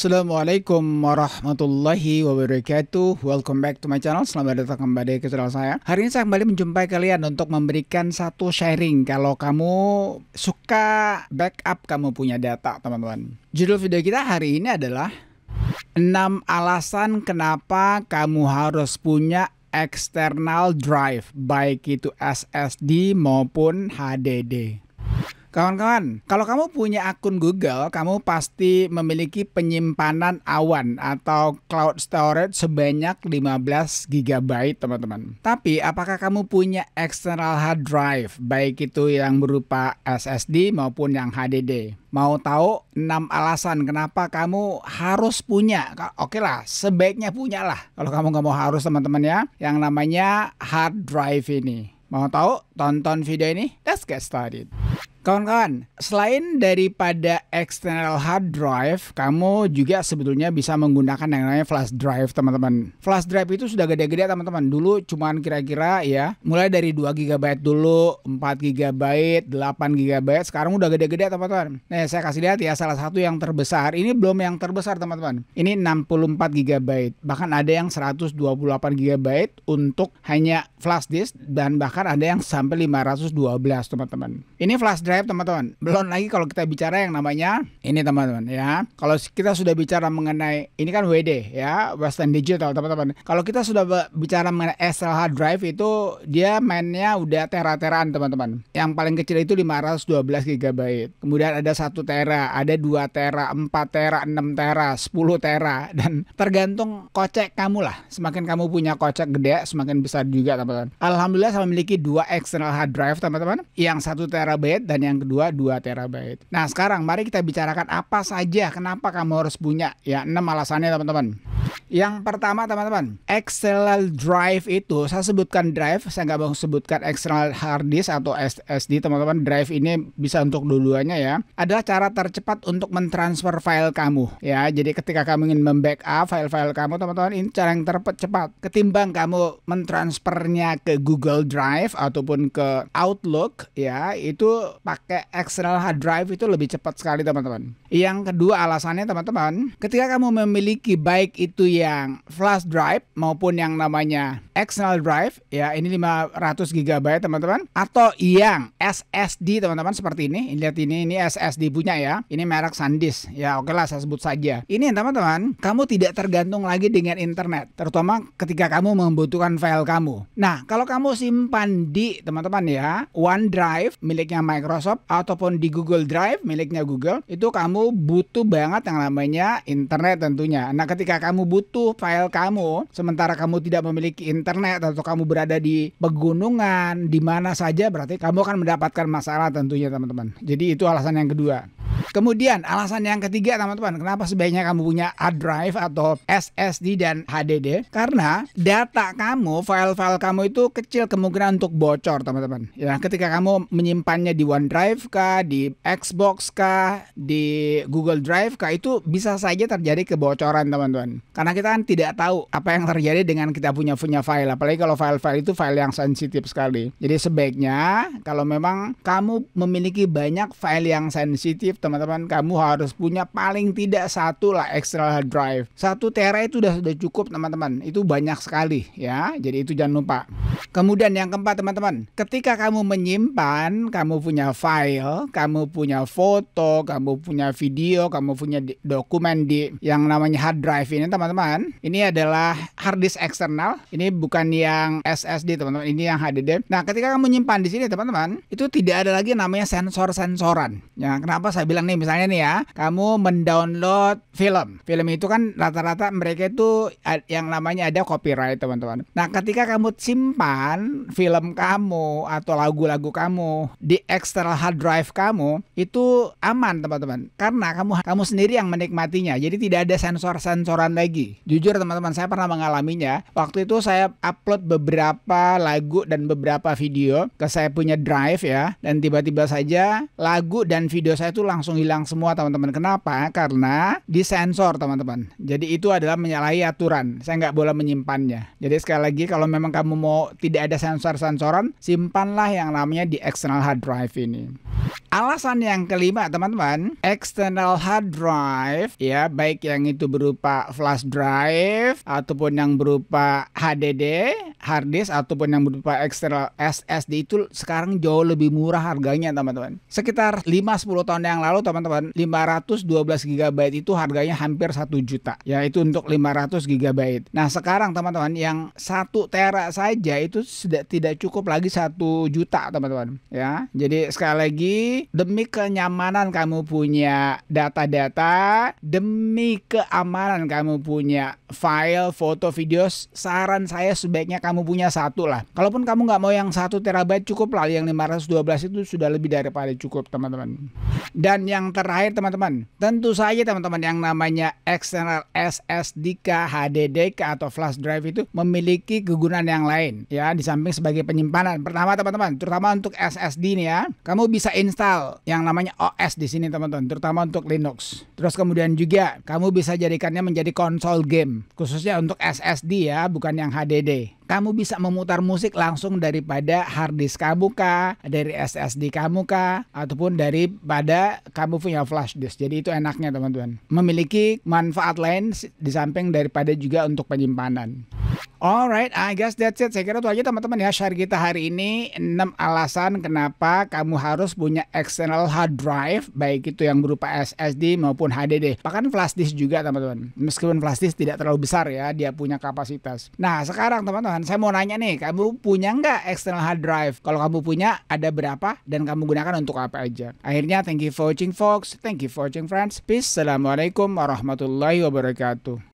Assalamualaikum warahmatullahi wabarakatuh. Welcome back to my channel. Selamat datang kembali ke channel saya. Hari ini saya kembali menjumpai kalian untuk memberikan satu sharing. Kalau kamu suka backup, kamu punya data, teman-teman. Judul video kita hari ini adalah 6 alasan kenapa kamu harus punya external drive, baik itu SSD maupun HDD. Kawan-kawan, kalau kamu punya akun Google, kamu pasti memiliki penyimpanan awan atau cloud storage sebanyak 15 GB, teman-teman. Tapi, apakah kamu punya external hard drive, baik itu yang berupa SSD maupun yang HDD? Mau tahu 6 alasan kenapa kamu harus punya? Oke lah, sebaiknya punya lah. Kalau kamu nggak mau harus, teman-teman ya, yang namanya hard drive ini. Mau tahu? Tonton video ini. Let's get started. Kawan-kawan, selain daripada external hard drive, kamu juga sebetulnya bisa menggunakan yang namanya flash drive, teman-teman. Flash drive itu sudah gede-gede, teman-teman. Dulu cuman kira-kira ya, mulai dari 2 GB dulu, 4 GB, 8 GB, sekarang udah gede-gede, teman-teman. Nah, saya kasih lihat ya salah satu yang terbesar. Ini belum yang terbesar, teman-teman. Ini 64 GB. Bahkan ada yang 128 GB untuk hanya flash disk, dan bahkan ada yang sampai 512, teman-teman. Ini flash drive, teman-teman. Belum lagi kalau kita bicara yang namanya ini, teman-teman ya. Kalau kita sudah bicara mengenai ini kan WD ya, Western Digital, teman-teman. Kalau kita sudah bicara mengenai external hard drive, itu dia mainnya udah tera-teraan, teman-teman. Yang paling kecil itu 512 GB. Kemudian ada 1 tera, ada 2 tera, 4 tera, 6 tera, 10 tera, dan tergantung kocek kamu lah. Semakin kamu punya kocek gede, semakin besar juga, teman-teman. Alhamdulillah saya memiliki 2 external hard drive, teman-teman. Yang 1 terabyte dan yang kedua 2 terabyte. Nah, sekarang mari kita bicarakan apa saja kenapa kamu harus punya. Ya, 6 alasannya, teman-teman. Yang pertama, teman-teman, external drive itu, saya sebutkan drive, saya nggak mau sebutkan external hard disk atau SSD, teman-teman. Drive ini bisa untuk dua-duanya ya. Adalah cara tercepat untuk mentransfer file kamu. Ya, jadi ketika kamu ingin membackup file-file kamu, teman-teman, ini cara yang tercepat. Ketimbang kamu mentransfernya ke Google Drive ataupun ke Outlook, ya, itu pakai external hard drive itu lebih cepat sekali, teman-teman. Yang kedua alasannya, teman-teman, ketika kamu memiliki baik itu yang flash drive maupun yang namanya external drive, ya, ini 500 GB, teman-teman, atau yang SSD, teman-teman, seperti ini. Lihat ini SSD punya ya. Ini merek SanDisk. Ya, oke lah saya sebut saja. Ini, teman-teman, kamu tidak tergantung lagi dengan internet, terutama ketika kamu membutuhkan file kamu. Nah, kalau kamu simpan di, teman-teman ya, OneDrive miliknya Microsoft ataupun di Google Drive miliknya Google, itu kamu butuh banget yang namanya internet tentunya. Nah, ketika kamu butuh file kamu, sementara kamu tidak memiliki internet atau kamu berada di pegunungan, di mana saja, berarti kamu akan mendapatkan masalah tentunya, teman-teman. Jadi itu alasan yang kedua. Kemudian alasan yang ketiga, teman-teman, kenapa sebaiknya kamu punya hard drive atau SSD dan HDD? Karena data kamu, file-file kamu itu kecil kemungkinan untuk bocor, teman-teman. Ya, ketika kamu menyimpannya di OneDrive kah, di Xbox kah, di Google Drive kah, itu bisa saja terjadi kebocoran, teman-teman. Karena kita kan tidak tahu apa yang terjadi dengan kita punya file, apalagi kalau file-file itu file yang sensitif sekali. Jadi sebaiknya kalau memang kamu memiliki banyak file yang sensitif, teman-teman, kamu harus punya paling tidak 1 lah external hard drive. 1 tera itu sudah cukup, teman-teman. Itu banyak sekali ya. Jadi itu jangan lupa. Kemudian yang keempat, teman-teman, ketika kamu menyimpan, kamu punya file, kamu punya foto, kamu punya video, kamu punya dokumen di yang namanya hard drive ini, teman-teman. Ini adalah hard disk eksternal. Ini bukan yang SSD, teman-teman. Ini yang HDD. Nah, ketika kamu menyimpan di sini, teman-teman, itu tidak ada lagi namanya sensor-sensoran. Ya, kenapa saya bilang nih, misalnya nih ya, kamu mendownload film. Film itu kan rata-rata mereka itu yang namanya ada copyright, teman-teman. Nah, ketika kamu simpan film kamu atau lagu-lagu kamu di external hard drive kamu, itu aman, teman-teman. Karena kamu sendiri yang menikmatinya. Jadi tidak ada sensor-sensoran lagi. Jujur, teman-teman, saya pernah mengalaminya. Waktu itu saya upload beberapa lagu dan beberapa video ke saya punya drive ya, dan tiba-tiba saja lagu dan video saya itu langsung langsung hilang semua teman-teman. Kenapa? Karena disensor teman-teman. Jadi itu adalah menyalahi aturan. Saya nggak boleh menyimpannya. Jadi sekali lagi kalau memang kamu mau tidak ada sensor-sensoran, simpanlah yang namanya di external hard drive ini. Alasan yang kelima teman-teman, external hard drive ya, baik yang itu berupa flash drive ataupun yang berupa HDD, hard disk ataupun yang berupa external SSD itu sekarang jauh lebih murah harganya teman-teman. Sekitar 5-10 tahun yang lalu teman-teman, 512 GB itu harganya hampir 1 juta. Ya itu untuk 500 GB. Nah sekarang teman-teman yang 1 tera saja itu sudah tidak cukup lagi 1 juta teman-teman. Ya, jadi sekali lagi demi kenyamanan kamu punya data-data, demi keamanan kamu punya file, foto, video, saran saya sebaiknya kamu punya satu lah. Kalaupun kamu nggak mau yang 1 terabyte cukup lah, yang 512 itu sudah lebih daripada cukup teman-teman. Dan yang terakhir teman-teman, tentu saja teman-teman yang namanya external SSD, HDD atau flash drive itu memiliki kegunaan yang lain ya, di samping sebagai penyimpanan. Pertama teman-teman, terutama untuk SSD nih ya, kamu bisa install yang namanya OS di sini teman-teman, terutama untuk Linux. Terus kemudian juga kamu bisa jadikannya menjadi konsol game, khususnya untuk SSD ya, bukan yang HDD. Kamu bisa memutar musik langsung daripada hard disk kamu kah, dari SSD kamu kah, ataupun daripada kamu punya flash disk. Jadi itu enaknya teman-teman. Memiliki manfaat lain di samping daripada juga untuk penyimpanan. Alright, I guess that's it. Saya kira itu aja teman-teman ya share kita hari ini 6 alasan kenapa kamu harus punya external hard drive, baik itu yang berupa SSD maupun HDD. Bahkan flash disk juga teman-teman. Meskipun flash disk tidak terlalu besar ya, dia punya kapasitas. Nah sekarang teman-teman, saya mau nanya nih, kamu punya nggak external hard drive? Kalau kamu punya, ada berapa? Dan kamu gunakan untuk apa aja? Akhirnya, thank you for watching folks. Thank you for watching friends. Peace. Assalamualaikum warahmatullahi wabarakatuh.